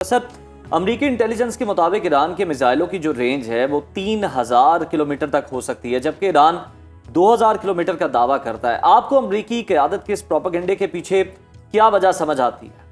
Sir, अमरीकी intelligence के मुताबिक ईरान के मिसाइलों की जो रेंज है वो 3000 किलोमीटर तक हो सकती है, जबकि ईरान 2000 किलोमीटर का दावा करता है। आपको अमरीकी क़यादत के इस प्रोपेगेंडे के पीछे क्या वजह समझ आती है?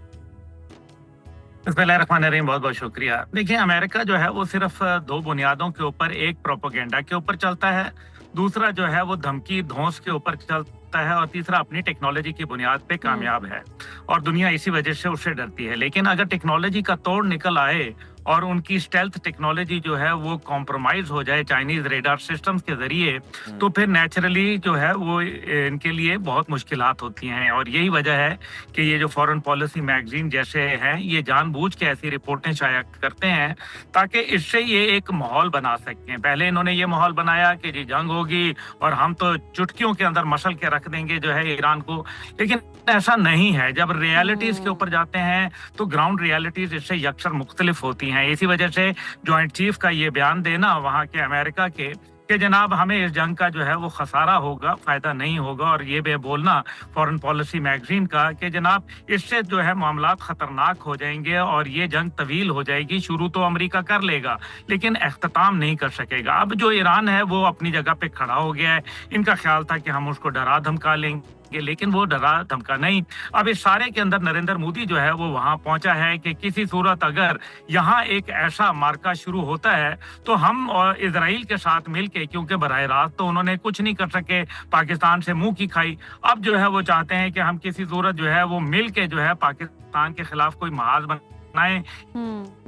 बिस्मिल्लाहिर्रहमानिर्रहीम, बहुत बहुत शुक्रिया। देखिए, अमेरिका जो है वो सिर्फ दो बुनियादों के ऊपर, एक प्रोपेगेंडा के ऊपर चलता है, दूसरा जो है वो धमकी धौंस के ऊपर चलता है, और तीसरा अपनी टेक्नोलॉजी की बुनियाद पे कामयाब है। और दुनिया इसी वजह से उससे डरती है। लेकिन अगर टेक्नोलॉजी का तोड़ निकल आए और उनकी स्टेल्थ टेक्नोलॉजी जो है वो कॉम्प्रोमाइज हो जाए चाइनीज रेडार सिस्टम्स के जरिए, तो फिर नेचुरली जो है वो इनके लिए बहुत मुश्किलात होती हैं। और यही वजह है कि ये जो फॉरेन पॉलिसी मैगजीन जैसे हैं, ये जानबूझ के ऐसी रिपोर्टें शाया करते हैं ताकि इससे ये एक माहौल बना सकें। पहले इन्होंने ये माहौल बनाया कि जी जंग होगी और हम तो चुटकियों के अंदर मसल के रख देंगे जो है ईरान को, लेकिन ऐसा नहीं है। जब रियलिटीज के ऊपर जाते हैं तो ग्राउंड रियलिटीज इससे यकसर मुख्तलिफ होती हैं। इसी वजह से जॉइंट चीफ का ये बयान देना वहां के अमेरिका के कि जनाब हमें इस जंग का जो है वो खसारा होगा, फायदा नहीं होगा, और ये बे बोलना फॉरेन पॉलिसी मैगजीन का कि जनाब इससे जो है मामलात खतरनाक हो जाएंगे और ये जंग तवील हो जाएगी। शुरू तो अमेरिका कर लेगा लेकिन अख्ताम नहीं कर सकेगा। अब जो ईरान है वो अपनी जगह पे खड़ा हो गया है। इनका ख्याल था कि हम उसको डरा धमका लेंगे, लेकिन वो डरा धमका नहीं। अब इस सारे के अंदर नरेंद्र मोदी जो है वो वहां पहुंचा है कि किसी सूरत अगर यहाँ एक ऐसा मार्का शुरू होता है तो हम और इजराइल के साथ मिलके, क्योंकि बराह रास्त तो उन्होंने कुछ नहीं कर सके, पाकिस्तान से मुंह की खाई, अब जो है वो चाहते हैं कि हम किसी सूरत जो है वो मिल के जो है पाकिस्तान के खिलाफ कोई महाज बनाए।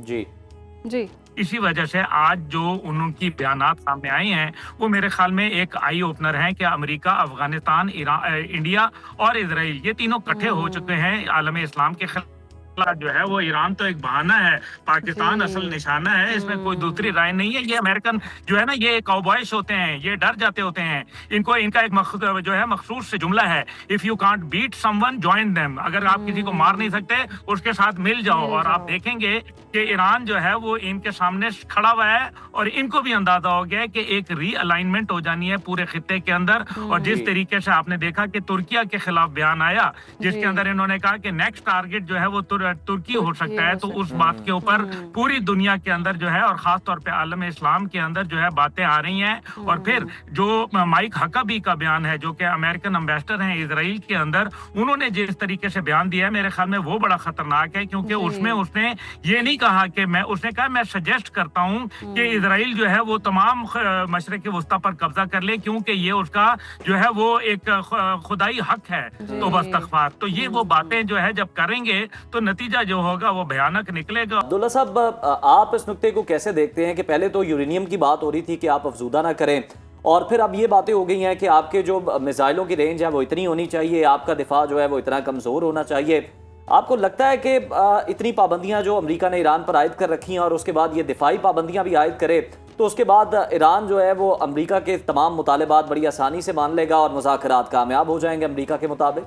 जी जी। इसी वजह से आज जो उनकी बयानात सामने आए हैं वो मेरे ख्याल में एक आई ओपनर है कि अमेरिका, अफगानिस्तान, इंडिया और इजराइल ये तीनों इकट्ठे हो चुके हैं आलम इस्लाम के खिलाफ। जो है वो ईरान तो एक बहाना है, पाकिस्तान असल निशाना है, इसमें कोई दूसरी राय नहीं है। ये अमेरिकन जो है ना, ये काउबॉयज होते हैं, ये डर जाते होते हैं। इनको इनका एक जो है मखसूस से जुमला है, if you can't beat someone join them. अगर आप किसी को मार नहीं सकते उसके साथ मिल जाओ। और आप देखेंगे कि ईरान जो है वो इनके सामने खड़ा हुआ है और इनको भी अंदाजा हो गया है कि एक रीअलाइनमेंट हो जानी है पूरे खित्ते के अंदर। और जिस तरीके से आपने देखा कि तुर्किया के खिलाफ बयान आया जिसके अंदर इन्होंने कहा कि नेक्स्ट टारगेट जो है वो तुर्की हो सकता है, तो उस बात के ऊपर पूरी दुनिया के अंदर जो है और खास तौर पे आलम इस्लाम के अंदर जो है बातें आ रही हैं। और फिर जो माइक हकाबी का बयान है, जो कि अमेरिकन एम्बेसडर हैं इसराइल के अंदर, उन्होंने जिस तरीके से बयान दिया है मेरे ख्याल में वो बड़ा खतरनाक है, क्योंकि उसमें उसने ये नहीं कहा कि उसने कहा मैं सजेस्ट करता हूं कि इसराइल जो है वो तमाम मशरिक वस्ता पर कब्जा कर ले, क्योंकि ये उसका जो है वो एक खुदाई हक है तो बस्तगफार। तो ये वो बातें जो है जब करेंगे तो नतीजा जो होगा वो भयानक निकलेगा। अब्दुल्ला साहब, आप इस नुक्ते को कैसे देखते हैं कि पहले तो यूरेनियम की बात हो रही थी कि आप अफजूदा ना करें, और फिर अब ये बातें हो गई हैं कि आपके जो मिसाइलों की रेंज है वो इतनी होनी चाहिए, आपका दिफा जो है वो इतना कमज़ोर होना चाहिए। आपको लगता है कि इतनी पाबंदियां जो अमेरिका ने ईरान पर आयद कर रखी हैं और उसके बाद ये दिफाई पाबंदियां भी आयद करे, तो उसके बाद ईरान जो है वो अमेरिका के तमाम मुतालबात बड़ी आसानी से मान लेगा और मुज़ाकरात कामयाब हो जाएंगे अमेरिका के मुताबिक?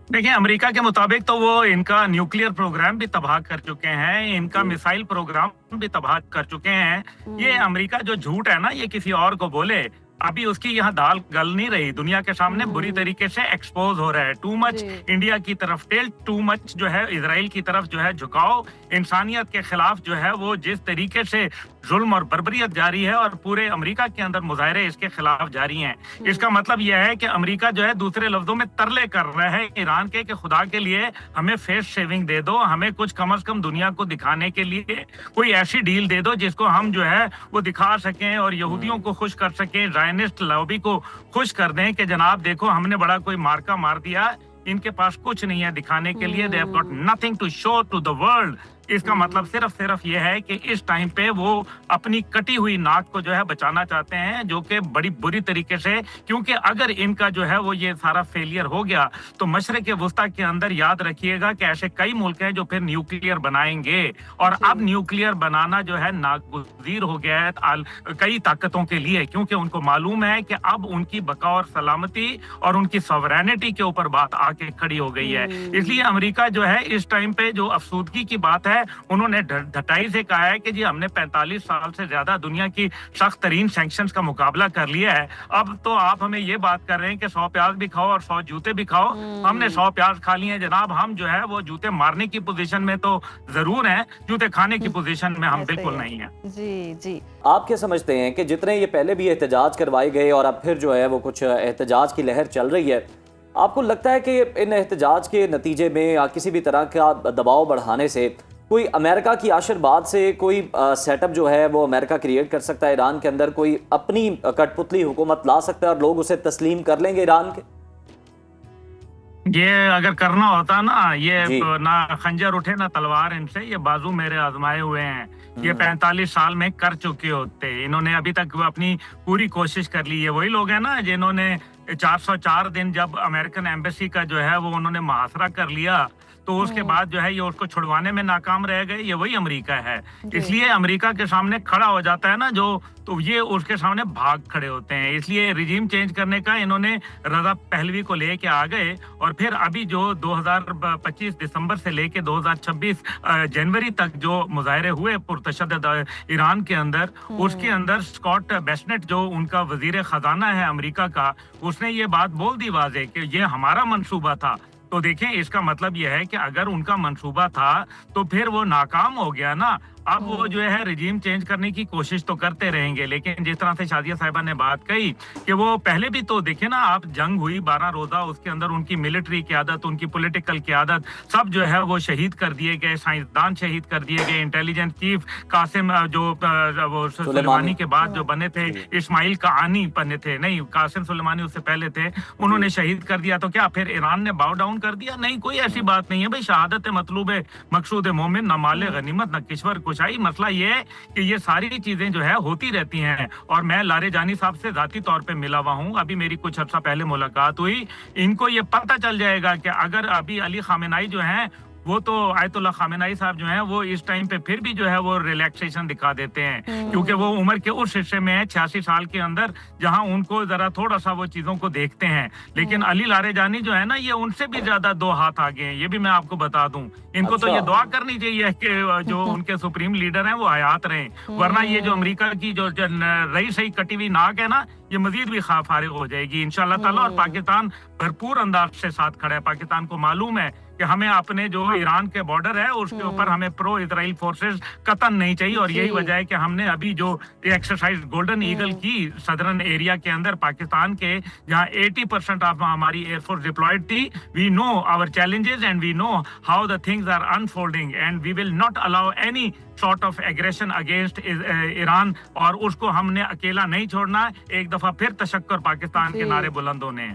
देखिए, अमेरिका के मुताबिक तो वो इनका न्यूक्लियर प्रोग्राम भी तबाह कर चुके हैं, इनका मिसाइल प्रोग्राम भी तबाह कर चुके हैं। ये अमेरिका जो झूठ है ना, ये किसी और को बोले, अभी उसकी यहाँ दाल गल नहीं रही, दुनिया के सामने बुरी तरीके से एक्सपोज हो रहा है। टू मच इंडिया की तरफ टिल्ट, टू मच जो है इजराइल की तरफ जो है झुकाव, इंसानियत के खिलाफ जो है वो जिस तरीके से जुल्म और बर्बरियत जारी है और पूरे अमेरिका के अंदर मुजाहरे इसके खिलाफ जारी हैं। इसका मतलब यह है कि अमेरिका जो है दूसरे लफ्जों में तरले कर रहा है ईरान के कि खुदा के लिए हमें फेस शेविंग दे दो, हमें कुछ कम से कम दुनिया को दिखाने के लिए कोई ऐसी डील दे दो जिसको हम जो है वो दिखा सकें और यहूदियों को खुश कर सकें, जायनिस्ट लॉबी को खुश कर दें कि जनाब देखो हमने बड़ा कोई मार्का मार दिया, इनके पास कुछ नहीं है दिखाने के लिए, they have got nothing to show to the world. इसका मतलब सिर्फ ये है कि इस टाइम पे वो अपनी कटी हुई नाक को जो है बचाना चाहते हैं, जो कि बड़ी बुरी तरीके से, क्योंकि अगर इनका जो है वो ये सारा फेलियर हो गया तो मशरिक वस्ता के अंदर याद रखिएगा कि ऐसे कई मुल्क हैं जो फिर न्यूक्लियर बनाएंगे। और अब न्यूक्लियर बनाना जो है नागुज़ीर हो गया है कई ताकतों के लिए, क्योंकि उनको मालूम है कि अब उनकी बका और सलामती और उनकी सॉवरेनिटी के ऊपर बात आके खड़ी हो गई है। इसलिए अमेरिका जो है इस टाइम पे जो अफसोदगी की बात है है उन्होंने ढटाई से कहा है कि जी हमने 45 साल से ज्यादा दुनिया की सख्त तरीन सैंक्शंस का मुकाबला कर लिया है, अब तो आप हमें ये बात कर रहे हैं कि 100 प्याज भी खाओ और 100 जूते भी खाओ। हमने 100 प्याज खा लिए हैं जनाब, हम जो है वो जूते मारने की पोजीशन में तो जरूर हैं, जूते खाने की पोजीशन में हम बिल्कुल नहीं है। जी जी। आप क्या समझते हैं कि जितने ये पहले भी एहतजाज करवाए गए और अब फिर जो है वो कुछ एहतजाज की लहर चल रही है, आपको लगता है कि इन एहतजाज के नतीजे में या किसी भी तरह का दबाव बढ़ाने से कोई अमेरिका की आशीर्वाद से कोई सेटअप जो है वो अमेरिका क्रिएट कर सकता है ईरान के अंदर, कोई अपनी कठपुतली हुकूमत ला सकता है और लोग उसे तस्लीम कर लेंगे ईरान के? ये अगर करना होता ना, ये जी। ना खंजर उठे ना तलवार इनसे, ये बाजू मेरे आजमाए हुए हैं, ये 45 साल में कर चुके होते। इन्होंने अभी तक अपनी पूरी कोशिश कर ली है। वही लोग हैं ना जिन्होंने 404 दिन जब अमेरिकन एम्बेसी का जो है वो उन्होंने मुहासरा कर लिया, तो उसके बाद जो है ये उसको छुड़वाने में नाकाम रह गए। ये वही अमेरिका है, इसलिए अमेरिका के सामने खड़ा हो जाता है ना जो, तो ये उसके सामने भाग खड़े होते हैं। इसलिए रिजीम चेंज करने का इन्होंने रजा पहलवी को लेके आ गए, और फिर अभी जो 2025 दिसंबर से लेके 2026 जनवरी तक जो मुजाहरे हुए पुरतशद्दद ईरान के अंदर, उसके अंदर स्कॉट बेस्नेट जो उनका वजीर खजाना है अमेरिका का, उसने ये बात बोल दी वाज़े कि ये हमारा मंसूबा था। तो देखें, इसका मतलब यह है कि अगर उनका मंसूबा था तो फिर वो नाकाम हो गया ना। अब वो जो है रिजीम चेंज करने की कोशिश तो करते रहेंगे, लेकिन जिस तरह से शादिया साहिबा ने बात कही कि वो पहले भी तो देखे ना आप, जंग हुई 12 रोजा, उसके अंदर उनकी मिलिट्री क़यादत, उनकी पॉलिटिकल क़यादत सब जो है वो शहीद कर दिए गए, साइंसदान शहीद कर दिए गए, इंटेलिजेंस चीफ कासिम जो वो सुलेमानी के बाद जो बने थे, इस्माइल कानी बने थे, नहीं कासिम सुलेमानी उससे पहले थे, उन्होंने शहीद कर दिया। तो क्या फिर ईरान ने बाव डाउन कर दिया? नहीं, कोई ऐसी बात नहीं है भाई। शहादत मतलब मकसूद मोमिन, न माले गनीमत न किश्वर कुशाई। मसला ये है कि ये सारी चीजें जो है होती रहती हैं, और मैं लारेजानी साहब से जाती तौर पे मिला हुआ हूँ, अभी मेरी कुछ अर्सा पहले मुलाकात हुई। इनको ये पता चल जाएगा कि अगर अभी अली खामेनाई जो है वो तो आयतुल्लाह खामेनाई साहब जो हैं वो इस टाइम पे फिर भी जो है वो रिलैक्सेशन दिखा देते हैं, क्योंकि वो उम्र के उस हिस्से में है 86 साल के अंदर जहां उनको जरा थोड़ा सा वो चीजों को देखते हैं। लेकिन अली लारेजानी जो है ना, ये उनसे भी ज्यादा 2 हाथ आगे हैं, ये भी मैं आपको बता दूं। इनको तो ये दुआ करनी चाहिए कि जो उनके सुप्रीम लीडर हैं वो हयात रहें, वरना ये जो अमेरिका की जो रही सही कटी हुई नाक है ना, ये मजीद भी फारिग हो जाएगी इंशाल्लाह ताला। और पाकिस्तान भरपूर अंदाज से साथ खड़ा है। पाकिस्तान को मालूम है कि हमें अपने जो ईरान के बॉर्डर है उसके ऊपर हमें प्रो इजराइल फोर्सेस कतन नहीं चाहिए, और यही वजह है कि हमने अभी जो एक्सरसाइज गोल्डन ईगल की सदर्न एरिया के अंदर पाकिस्तान के, जहां 80% ऑफ हमारी एयरफोर्स डिप्लॉयड थी। We know our challenges and we know how the things are unfolding and we will not allow any sort of aggression against Iran, और उसको हमने अकेला नहीं छोड़ना। एक दफा फिर तशक्कुर पाकिस्तान के नारे बुलंद होने हैं।